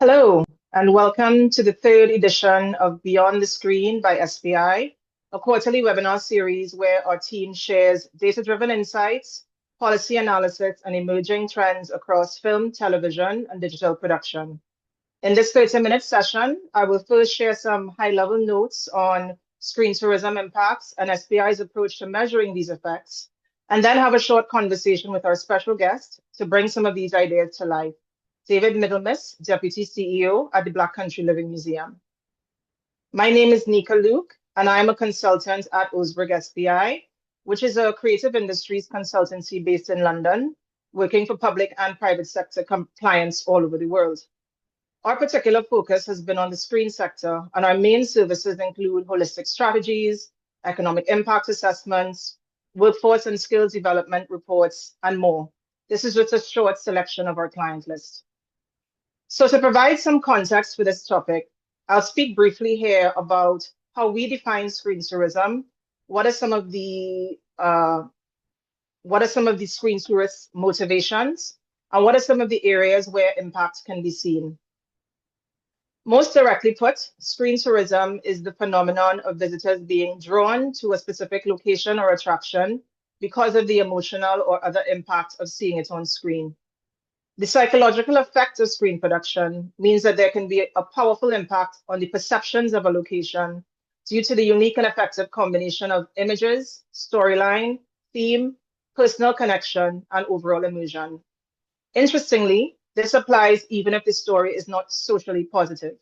Hello, and welcome to the third edition of Beyond the Screen by SPI, a quarterly webinar series where our team shares data-driven insights, policy analysis, and emerging trends across film, television, and digital production. In this 30-minute session, I will first share some high-level notes on screen tourism impacts and SPI's approach to measuring these effects, and then have a short conversation with our special guest to bring some of these ideas to life. David Middlemiss, Deputy CEO at the Black Country Living Museum. My name is Nneka Luke, and I am a consultant at Osberg SPI, which is a creative industries consultancy based in London, working for public and private sector clients all over the world. Our particular focus has been on the screen sector, and our main services include holistic strategies, economic impact assessments, workforce and skills development reports, and more. This is just a short selection of our client list. So to provide some context for this topic, I'll speak briefly here about how we define screen tourism, what are some of the screen tourist motivations, and what are some of the areas where impact can be seen. Most directly put, screen tourism is the phenomenon of visitors being drawn to a specific location or attraction because of the emotional or other impact of seeing it on screen. The psychological effect of screen production means that there can be a powerful impact on the perceptions of a location due to the unique and effective combination of images, storyline, theme, personal connection, and overall immersion. Interestingly, this applies even if the story is not socially positive.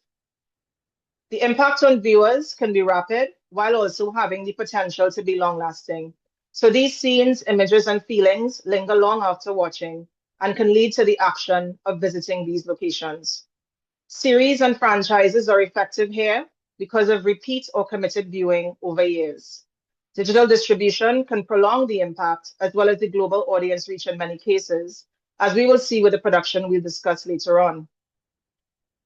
The impact on viewers can be rapid while also having the potential to be long-lasting. So these scenes, images, and feelings linger long after watching and can lead to the action of visiting these locations. Series and franchises are effective here because of repeat or committed viewing over years. Digital distribution can prolong the impact as well as the global audience reach in many cases, as we will see with the production we'll discuss later on.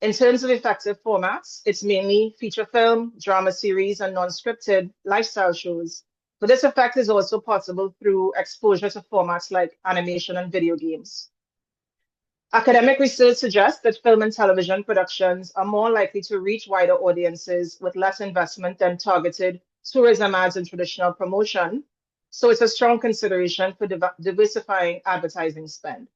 In terms of effective formats, it's mainly feature film, drama series, and non-scripted lifestyle shows. But this effect is also possible through exposure to formats like animation and video games. Academic research suggests that film and television productions are more likely to reach wider audiences with less investment than targeted tourism ads and traditional promotion. So it's a strong consideration for diversifying advertising spend.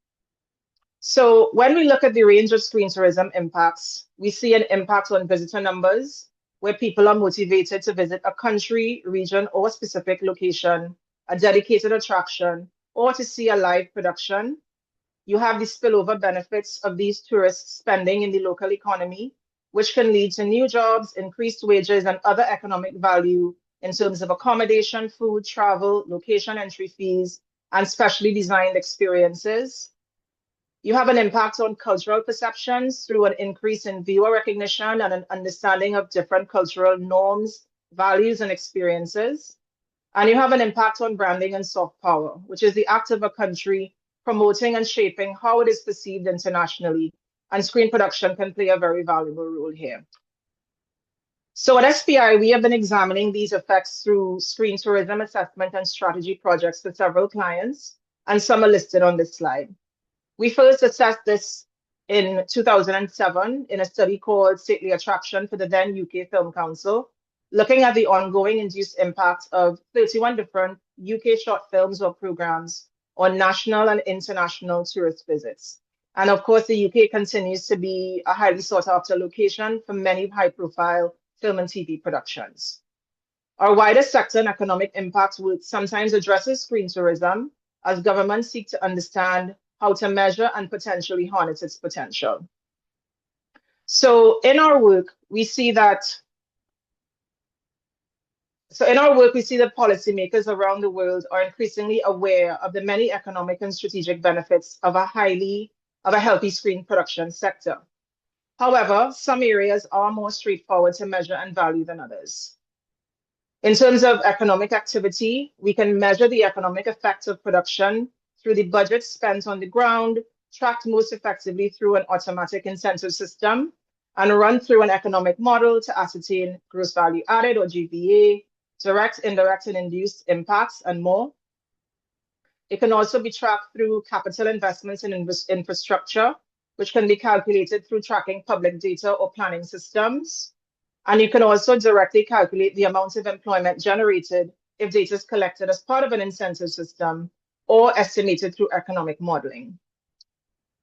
So when we look at the range of screen tourism impacts, we see an impact on visitor numbers, where people are motivated to visit a country, region, or specific location, a dedicated attraction, or to see a live production. You have the spillover benefits of these tourists spending in the local economy, which can lead to new jobs, increased wages, and other economic value in terms of accommodation, food, travel, location entry fees, and specially designed experiences. You have an impact on cultural perceptions through an increase in viewer recognition and an understanding of different cultural norms, values, and experiences. And you have an impact on branding and soft power, which is the act of a country promoting and shaping how it is perceived internationally. And screen production can play a very valuable role here. So at SPI, we have been examining these effects through screen tourism assessment and strategy projects for several clients, and some are listed on this slide. We first assessed this in 2007 in a study called Stately Attraction for the then UK Film Council, looking at the ongoing induced impact of 31 different UK short films or programs on national and international tourist visits. And of course, the UK continues to be a highly sought after location for many high profile film and TV productions. Our wider sector and economic impact work sometimes addresses screen tourism as governments seek to understand how to measure and potentially harness its potential. So in our work, we see that policymakers around the world are increasingly aware of the many economic and strategic benefits of a healthy screen production sector. However, some areas are more straightforward to measure and value than others. In terms of economic activity, we can measure the economic effect of production through the budget spent on the ground, tracked most effectively through an automatic incentive system, and run through an economic model to ascertain gross value added or GVA, direct, indirect, and induced impacts, and more. It can also be tracked through capital investments in infrastructure, which can be calculated through tracking public data or planning systems. And you can also directly calculate the amount of employment generated if data is collected as part of an incentive system or estimated through economic modeling.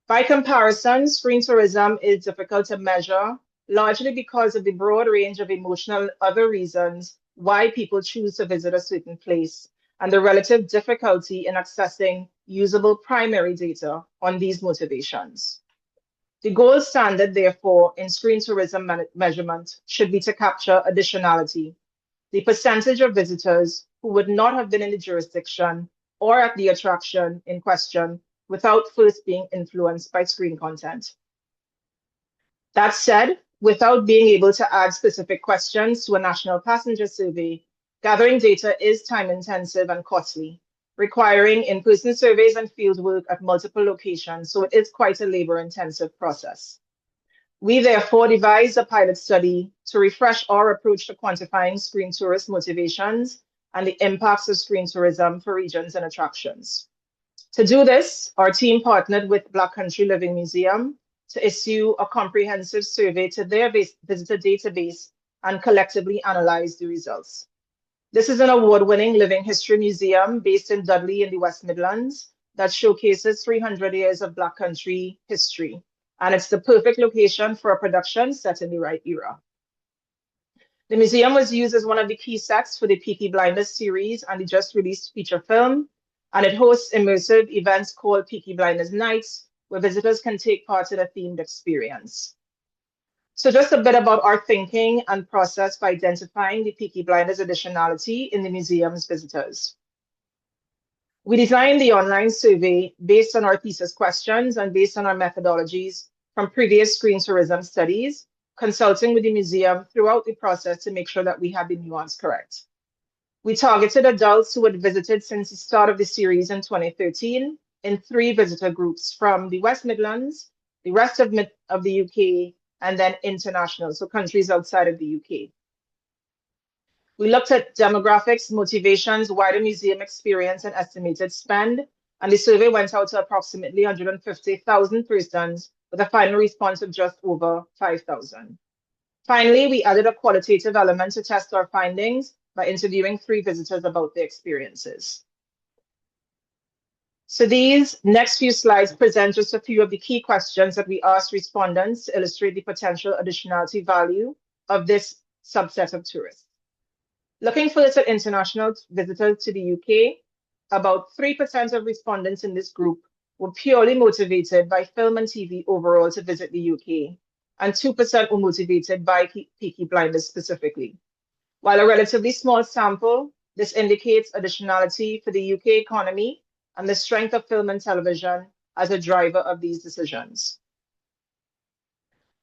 By comparison, screen tourism is difficult to measure, largely because of the broad range of emotional and other reasons why people choose to visit a certain place and the relative difficulty in accessing usable primary data on these motivations. The gold standard, therefore, in screen tourism measurement should be to capture additionality, the percentage of visitors who would not have been in the jurisdiction or at the attraction in question without first being influenced by screen content. That said, without being able to add specific questions to a national passenger survey, gathering data is time-intensive and costly, requiring in-person surveys and fieldwork at multiple locations, so it is quite a labor-intensive process. We therefore devised a pilot study to refresh our approach to quantifying screen tourist motivations and the impacts of screen tourism for regions and attractions. To do this, our team partnered with Black Country Living Museum to issue a comprehensive survey to their visitor database and collectively analyze the results. This is an award-winning living history museum based in Dudley in the West Midlands that showcases 300 years of Black Country history, and it's the perfect location for a production set in the right era. The museum was used as one of the key sets for the Peaky Blinders series and the just-released feature film, and it hosts immersive events called Peaky Blinders Nights, where visitors can take part in a themed experience. So just a bit about our thinking and process for identifying the Peaky Blinders additionality in the museum's visitors. We designed the online survey based on our thesis questions and based on our methodologies from previous screen tourism studies, consulting with the museum throughout the process to make sure that we had the nuance correct. We targeted adults who had visited since the start of the series in 2013 in 3 visitor groups from the West Midlands, the rest of the UK, and then international, so countries outside of the UK. We looked at demographics, motivations, wider museum experience, and estimated spend, and the survey went out to approximately 150,000 persons with a final response of just over 5,000. Finally, we added a qualitative element to test our findings by interviewing 3 visitors about their experiences. So these next few slides present just a few of the key questions that we asked respondents to illustrate the potential additionality value of this subset of tourists. Looking first at international visitors to the UK, about 3% of respondents in this group were purely motivated by film and TV overall to visit the UK, and 2% were motivated by Peaky Blinders specifically. While a relatively small sample, this indicates additionality for the UK economy and the strength of film and television as a driver of these decisions.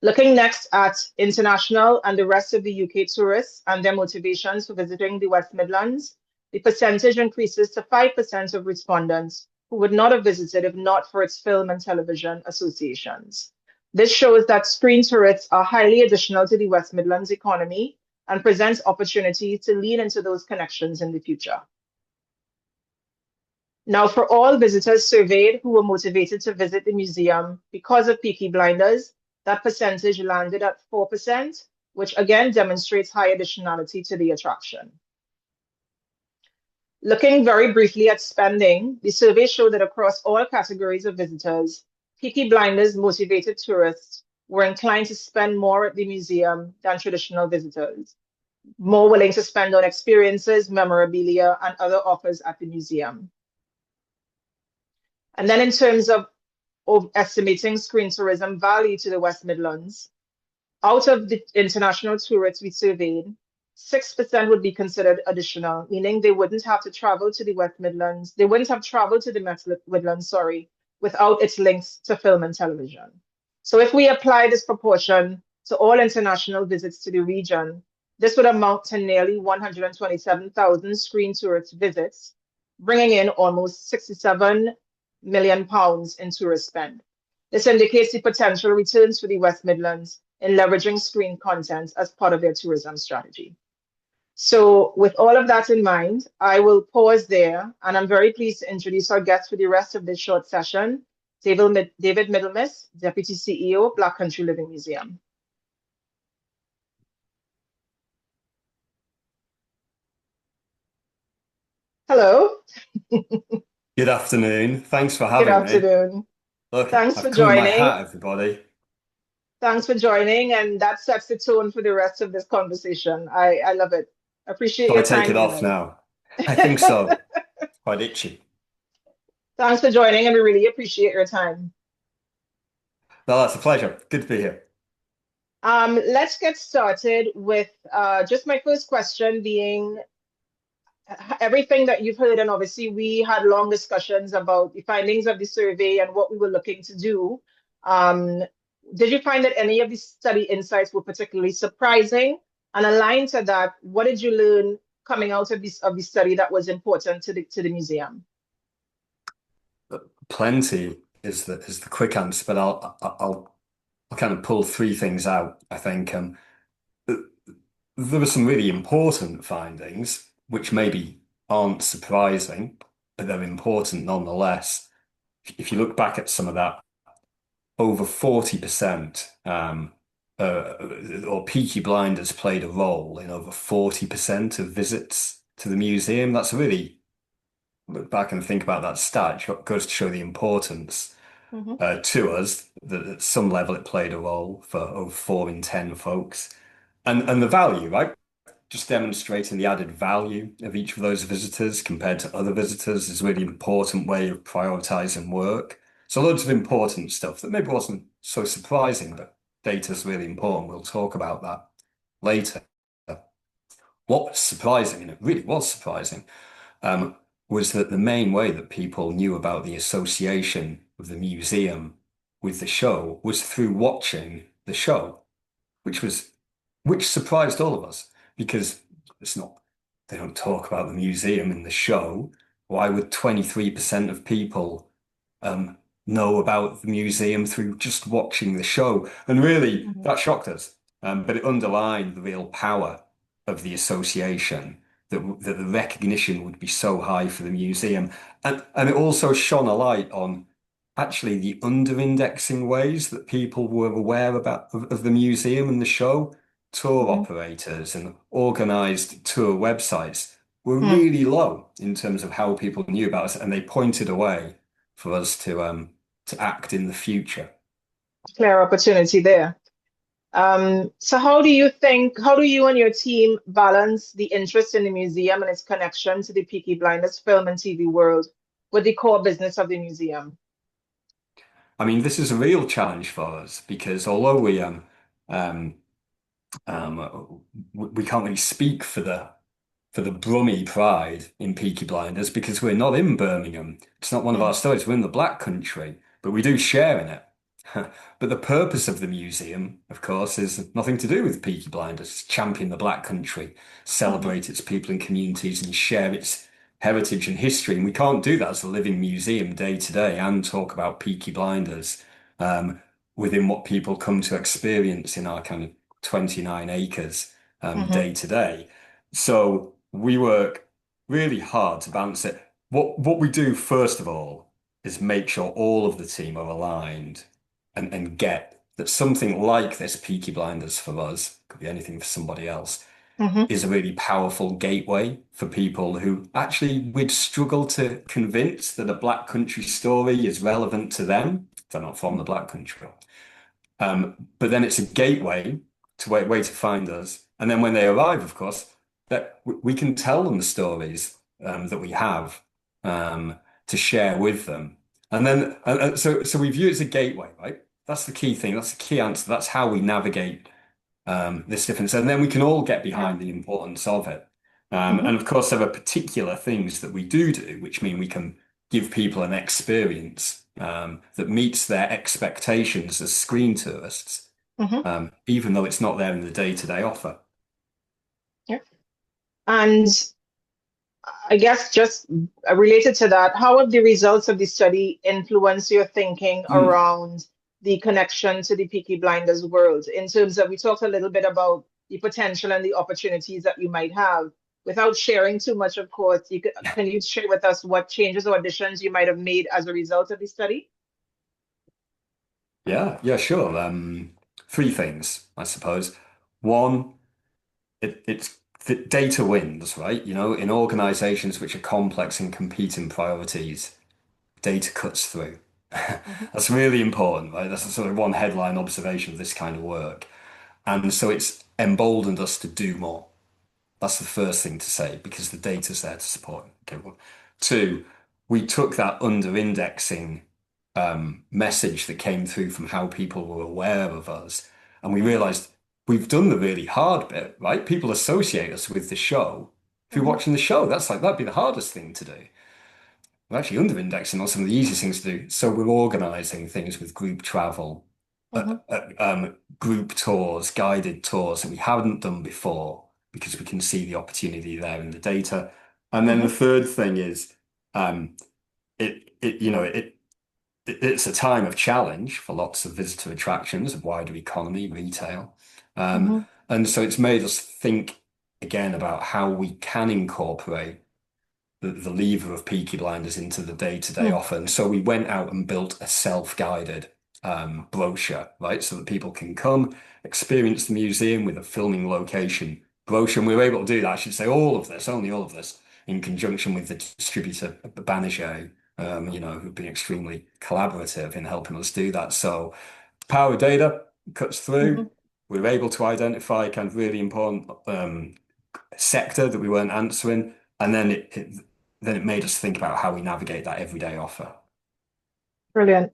Looking next at international and the rest of the UK tourists and their motivations for visiting the West Midlands, the percentage increases to 5% of respondents who would not have visited if not for its film and television associations. This shows that screen tourists are highly additional to the West Midlands economy and presents opportunities to lean into those connections in the future. Now, for all visitors surveyed who were motivated to visit the museum because of Peaky Blinders, that percentage landed at 4%, which again demonstrates high additionality to the attraction. Looking very briefly at spending, the survey showed that across all categories of visitors, Peaky Blinders motivated tourists were inclined to spend more at the museum than traditional visitors, more willing to spend on experiences, memorabilia, and other offers at the museum. And then in terms of estimating screen tourism value to the West Midlands, out of the international tourists we surveyed, 6% would be considered additional, meaning they wouldn't have to travel to the West Midlands. They wouldn't have traveled to the Midlands, without its links to film and television. So if we apply this proportion to all international visits to the region, this would amount to nearly 127,000 screen tourist visits, bringing in almost £67 million in tourist spend. This indicates the potential returns for the West Midlands in leveraging screen content as part of their tourism strategy. So with all of that in mind, I will pause there, and I'm very pleased to introduce our guests for the rest of this short session, David Middlemiss, Deputy CEO, Black Country Living Museum. Hello. Good afternoon. Thanks for Good having me. afternoon. Look, Thanks I've for come in my joining. hat, everybody. Thanks for joining, and that sets the tone for the rest of this conversation. I love it. Appreciate Shall I your take time it off tonight. now? I think so. Quite itchy. Thanks for joining, and we really appreciate your time. No, that's a pleasure. Good to be here. Let's get started with just my first question being everything that you've heard, and obviously we had long discussions about the findings of the survey and what we were looking to do. Um, did you find that any of the study insights were particularly surprising? And aligned to that, what did you learn coming out of the study that was important to the museum? Plenty is the quick answer, but I'll kind of pull three things out. I think there were some really important findings, which maybe aren't surprising, but they're important nonetheless. If you look back at some of that, over 40%, or Peaky Blinders played a role in over 40% of visits to the museum. That's really, look back and think about that stat, it goes to show the importance Hmm. to us that at some level it played a role for over 4 in 10 folks. And the value, right? Just demonstrating the added value of each of those visitors compared to other visitors is a really important way of prioritizing work. So loads of important stuff that maybe wasn't so surprising, but data's really important. We'll talk about that later. What was surprising, and it really was surprising, was that the main way that people knew about the association of the museum with the show was through watching the show, which was which surprised all of us because it's not, they don't talk about the museum in the show. Why would 23% of people know about the museum through just watching the show? And really, Hmm. that shocked us. But it underlined the real power of the association, that the recognition would be so high for the museum. And it also shone a light on actually the under-indexing ways that people were aware of the museum and the show. Tour Hmm. operators and organized tour websites were really low in terms of how people knew about us, and they pointed a way for us to act in the future. Clear opportunity there. So how do you and your team balance the interest in the museum and its connection to the Peaky Blinders film and TV world with the core business of the museum? I mean, this is a real challenge for us because although um, we can't really speak for the Brummie pride in Peaky Blinders because we're not in Birmingham. It's not one of our Hmm. stories. We're in the Black Country, but we do share in it. But the purpose of the museum, of course, is nothing to do with Peaky Blinders. It's champion the Black Country, Hmm. celebrate its people and communities, and share its heritage and history. And we can't do that as a living museum day to day and talk about Peaky Blinders um, within what people come to experience in our kind of 29 acres Hmm. day to day. So we work really hard to balance it. What we do first of all is make sure all of the team are aligned and get that something like this Peaky Blinders for us, could be anything for somebody else, Hmm. is a really powerful gateway for people who actually we'd struggle to convince that a Black Country story is relevant to them. They're not from the Black Country. But then it's a gateway to way to find us. And then when they arrive, of course, that we can tell them the stories that we have to share with them. And then so we view it as a gateway, right? That's the key thing. That's the key answer. That's how we navigate this difference. And then we can all get Yeah. behind the importance of it. Hmm. And of course, there are particular things that we do, which mean we can give people an experience that meets their expectations as screen tourists, Hmm. even though it's not there in the day-to-day offer. Yeah. And I guess just related to that, how have the results of the study influenced your thinking Hmm. around the connection to the Peaky Blinders world? In terms of, we talked a little bit about the potential and the opportunities that you might have. Without sharing too much, of course, can you share with us what changes or additions you might have made as a result of the study? Yeah, sure. Three things, I suppose. One, it's the data wins, right? You know, in organizations which are complex and competing priorities, data cuts through. Mhm, That's really important, right? That's a sort of one headline observation of this kind of work. And so it's emboldened us to do more. That's the first thing to say because the data's there to support it. Okay, well, two, we took that under-indexing message that came through from how people were aware of us, and we mhm, realized we've done the really hard bit, right? People associate us with the show through mhm, watching the show. That'd be the hardest thing to do. We're actually under-indexing on some of the easiest things to do. So we're organizing things with group travel, mhm, group tours, guided tours that we haven't done before because we can see the opportunity there in the data. And then the mhm, third thing is um, it you know it's a time of challenge for lots of visitor attractions, wider economy, retail. mhm, And so it's made us think again about how we can incorporate the lever of Peaky Blinders into the day-to-day mhm, offer. And so we went out and built a self-guided brochure, right? So that people can come, experience the museum with a filming location brochure. And we were able to do that, I should say, only all of this, in conjunction with the distributor, Banijay, who've been extremely collaborative in helping us do that. So power of data cuts through. mhm. We were able to identify kind of really important sector that we weren't answering, and then it made us think about how we navigate that everyday offer. Brilliant.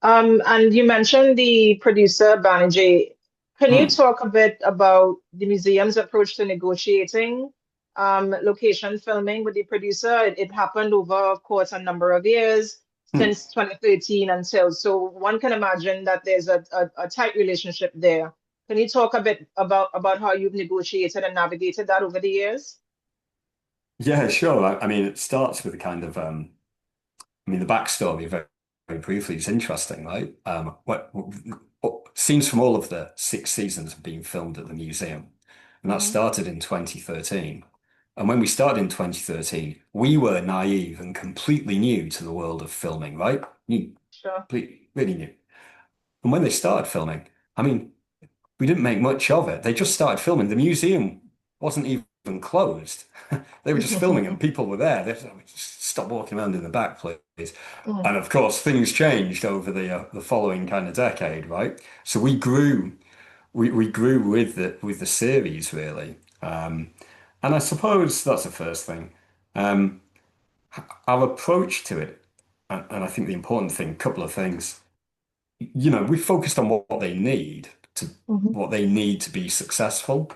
And you mentioned the producer, Banerjee. Can you Hmm. talk a bit about the museum's approach to negotiating location filming with the producer? It happened over, of course, a number of years Hmm. since 2013 until. So one can imagine that there's a tight relationship there. Can you talk a bit about how you've negotiated and navigated that over the years? Yeah, sure. I mean, it starts with a kind of the backstory very, very briefly is interesting, right? What scenes from all of the six seasons have been filmed at the museum, and that Hmm. started in 2013. And when we started in 2013, we were naive and completely new to the world of filming, right? New, Sure. really new. And when they started filming, I mean, we didn't make much of it. They just started filming. The museum wasn't even closed. They were just filming and people were there. They said, just stop walking around in the back, please. Mhm, And of course, things changed over the following kind of decade, right? So we grew with the series really. And I suppose that's the first thing. Um, our approach to it, and I think the important thing, couple of things. We focused on what they need to mhm, what they need to be successful.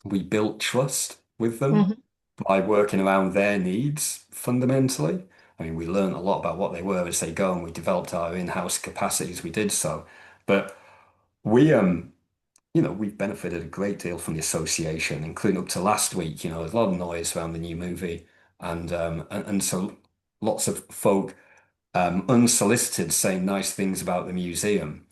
We built trust with them mhm, by working around their needs fundamentally. I mean, we learned a lot about what they were as they go, and we developed our in-house capacities. We did so, but we we've benefited a great deal from the association, including up to last week. There's a lot of noise around the new movie, and so lots of folk unsolicited saying nice things about the museum.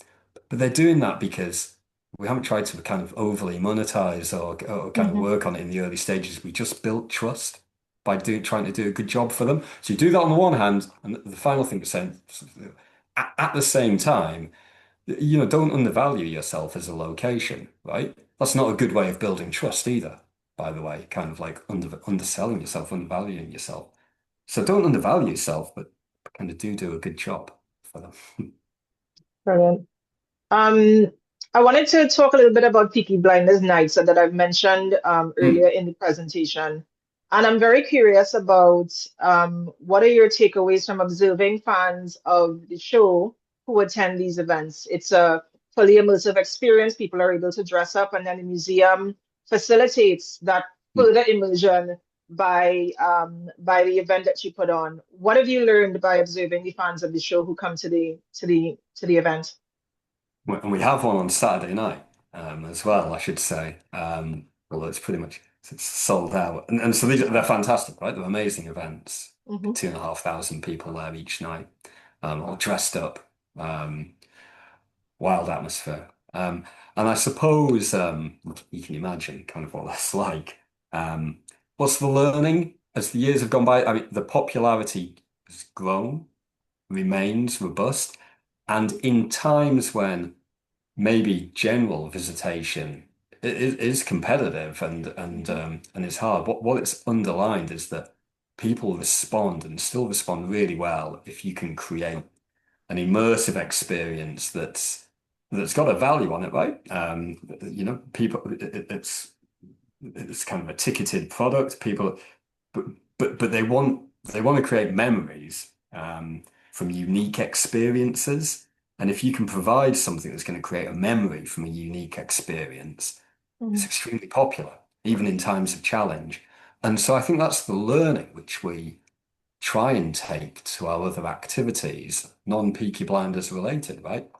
But they're doing that because we haven't tried to kind of overly monetize or kind of mhm, work on it in the early stages. We just built trust by trying to do a good job for them. So you do that on the one hand, and the final thing to say, at the same time, don't undervalue yourself as a location, right? That's not a good way of building trust either, by the way, kind of like underselling yourself, undervaluing yourself. So don't undervalue yourself, but kind of do a good job for them. brilliant. Um, I wanted to talk a little bit about Peaky Blinders Nights that I've mentioned earlier in the presentation. And I'm very curious about what are your takeaways from observing fans of the show who attend these events? It's a fully immersive experience. People are able to dress up, and then the museum facilitates that further immersion by the event that you put on. What have you learned by observing the fans of the show who come to the event? And we have one on Saturday night as well, I should say. Although it's sold out. And so they're fantastic, right? They're amazing events. Hmm. 2,500 people there each night, all dressed up. Um, Wild atmosphere. And I suppose you can imagine kind of what that's like. What's the learning as the years have gone by? I mean, the popularity has grown, remains robust. And in times when maybe general visitation is competitive Mhm. and is hard, what it's underlined is that people respond and still respond really well if you can create an immersive experience that's got a value on it, right? People, it's kind of a ticketed product. People, but but they want to create memories from unique experiences. And if you can provide something that's going to create a memory from a unique experience, it's Mhm. extremely popular, even in times of challenge. And so I think that's the learning which we try and take to our other activities, non-Peaky Blinders related, right? Mhm.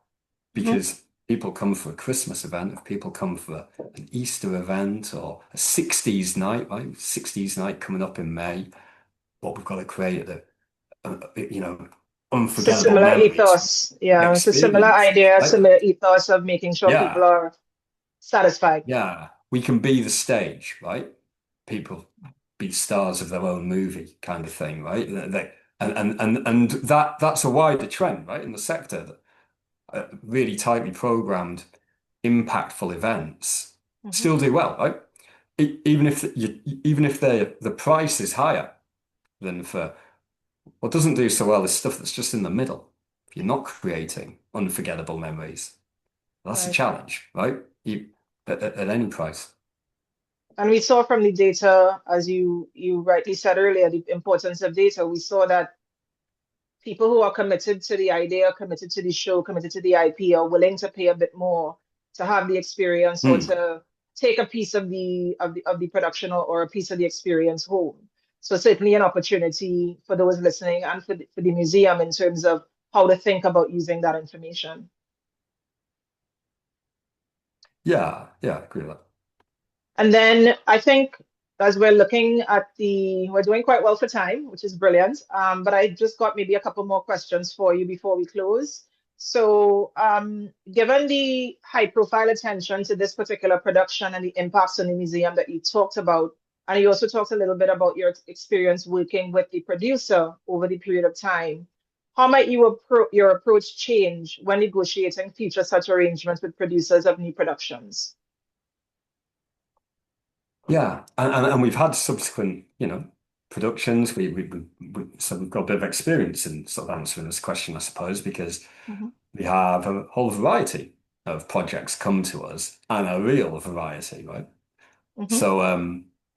Because people come for a Christmas event, if people come for an Easter event or a 60s night, right? 60s night coming up in May, what we've got to create It's a unforgettable similar memories, ethos. Yeah, it's a similar experiences, idea, right? similar ethos of making sure people Yeah, are satisfied. yeah. We can be the stage, right? People be stars of their own movie kind of thing, right? And that's a wider trend, right? In the sector, that really tightly programmed, impactful events Mhm. still do well, right? Even if the price is higher than for what doesn't do so well is stuff that's just in the middle. If you're not creating unforgettable memories, that's a Right. challenge, right? At any price. And we saw from the data, as you rightly said earlier, the importance of data. We saw that people who are committed to the idea, committed to the show, committed to the IP are willing to pay a bit more to have the experience or Hmm. to take a piece of the production or a piece of the experience home. So certainly an opportunity for those listening and for the museum in terms of how to think about using that information. Yeah, yeah, I agree with that. And then I think as we're looking at we're doing quite well for time, which is brilliant. But I just got maybe a couple more questions for you before we close. So, given the high profile attention to this particular production and the impacts on the museum that you talked about, and you also talked a little bit about your experience working with the producer over the period of time, how might your approach change when negotiating future such arrangements with producers of new productions? Yeah, and we've had subsequent, productions. So we've got a bit of experience in sort of answering this question, I suppose, because Mhm. we have a whole variety of projects come to us and a real variety, right? Mhm. So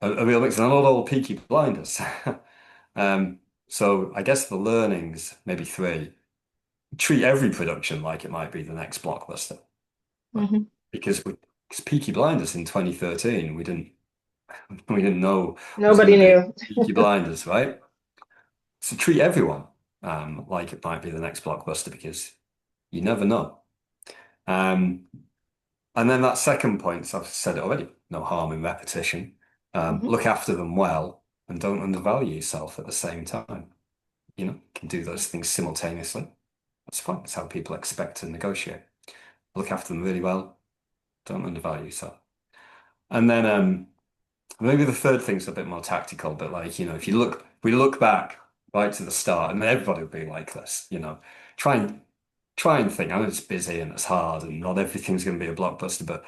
a real mix, and not all Peaky Blinders. Um, so I guess the learnings, maybe three, treat every production like it might be the next blockbuster, right? Mhm. Because because Peaky Blinders in 2013, we didn't know was going Nobody to be knew. Peaky Blinders, right? So treat everyone like it might be the next blockbuster because you never know. Um, And then that second point, so I've said it already, no harm in repetition. Mhm. Look after them well and don't undervalue yourself at the same time. You can do those things simultaneously. That's fine. That's how people expect to negotiate. Look after them really well. Don't undervalue yourself. And then maybe the third thing's a bit more tactical, but like, we look back right to the start, and everybody will be like this, try and try and think. I know it's busy and it's hard, and not everything's going to be a blockbuster, but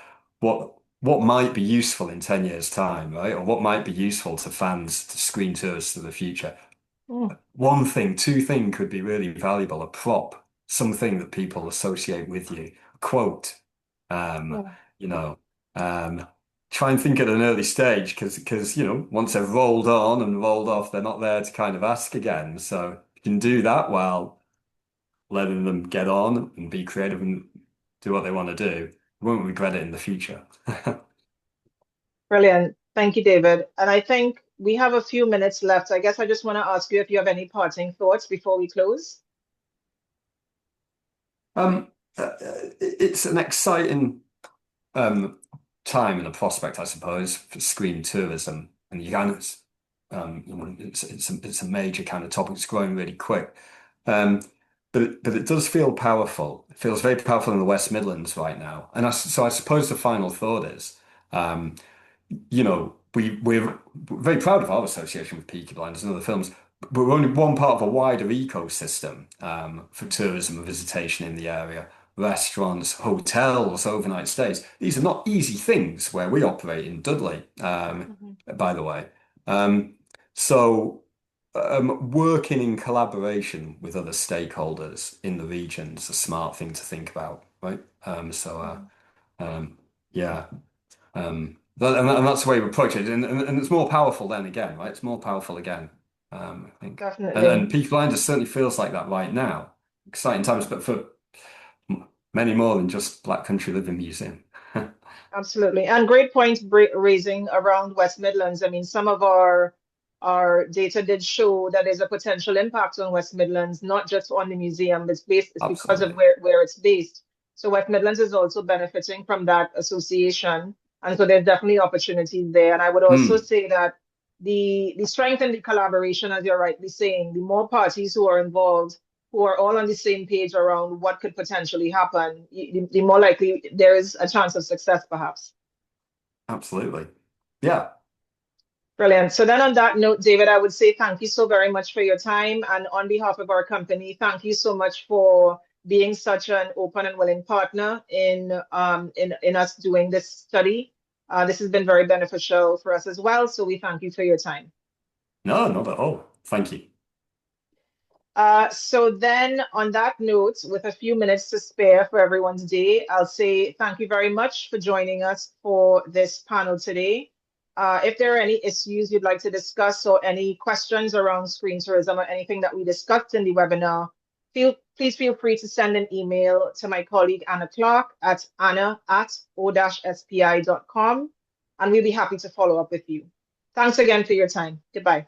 what might be useful in 10 years' time, right? Or what might be useful to fans to screen tours to the future? Mm. One thing, two thing could be really valuable, a prop, something that people associate with you, a quote, um, Yeah. you know, um, try and think at an early stage because once they've rolled on and rolled off, they're not there to kind of ask again. So you can do that while letting them get on and be creative and do what they want to do. You won't regret it in the future. Brilliant. Thank you, David. And I think we have a few minutes left. I guess I just want to ask you if you have any parting thoughts before we close. It's an exciting um, time and a prospect, I suppose, for screen tourism, and it's a major kind of topic. It's growing really quick, um, but it does feel powerful. It feels very powerful in the West Midlands right now, and so I suppose the final thought is, we're very proud of our association with Peaky Blinders and other films, we're only one part of a wider ecosystem for tourism and visitation in the area. Restaurants, hotels, overnight stays. These are not easy things where we operate in Dudley, Mhm. by the way. Um, working in collaboration with other stakeholders in the region is a smart thing to think about, right? Mhm. Yeah. And that's the way we approach it, and it's more powerful then again, right? It's more powerful again, I think. And Definitely. Peaky Blinders certainly feels like that right now. Exciting times, but for many more than just Black Country Living Museum. Absolutely. And great point raising around West Midlands. I mean, some of our data did show that there's a potential impact on West Midlands, not just on the museum, it's because of Absolutely. where it's based. So West Midlands is also benefiting from that association. And so there's definitely opportunities there. And I would also Hmm, say that the strength and the collaboration, as you're rightly saying, the more parties who are involved, who are all on the same page around what could potentially happen, the more likely there is a chance of success, perhaps. absolutely. Yeah. Brilliant. So then on that note, David, I would say thank you so very much for your time. And on behalf of our company, thank you so much for being such an open and willing partner in us doing this study. This has been very beneficial for us as well. So we thank you for your time. No, not at all. Thank you. So then on that note, with a few minutes to spare for everyone's day, I'll say thank you very much for joining us for this panel today. If there are any issues you'd like to discuss or any questions around screen tourism or anything that we discussed in the webinar, please feel free to send an email to my colleague Anna Clark at anna@o-spi.com, and we'll be happy to follow up with you. Thanks again for your time. Goodbye.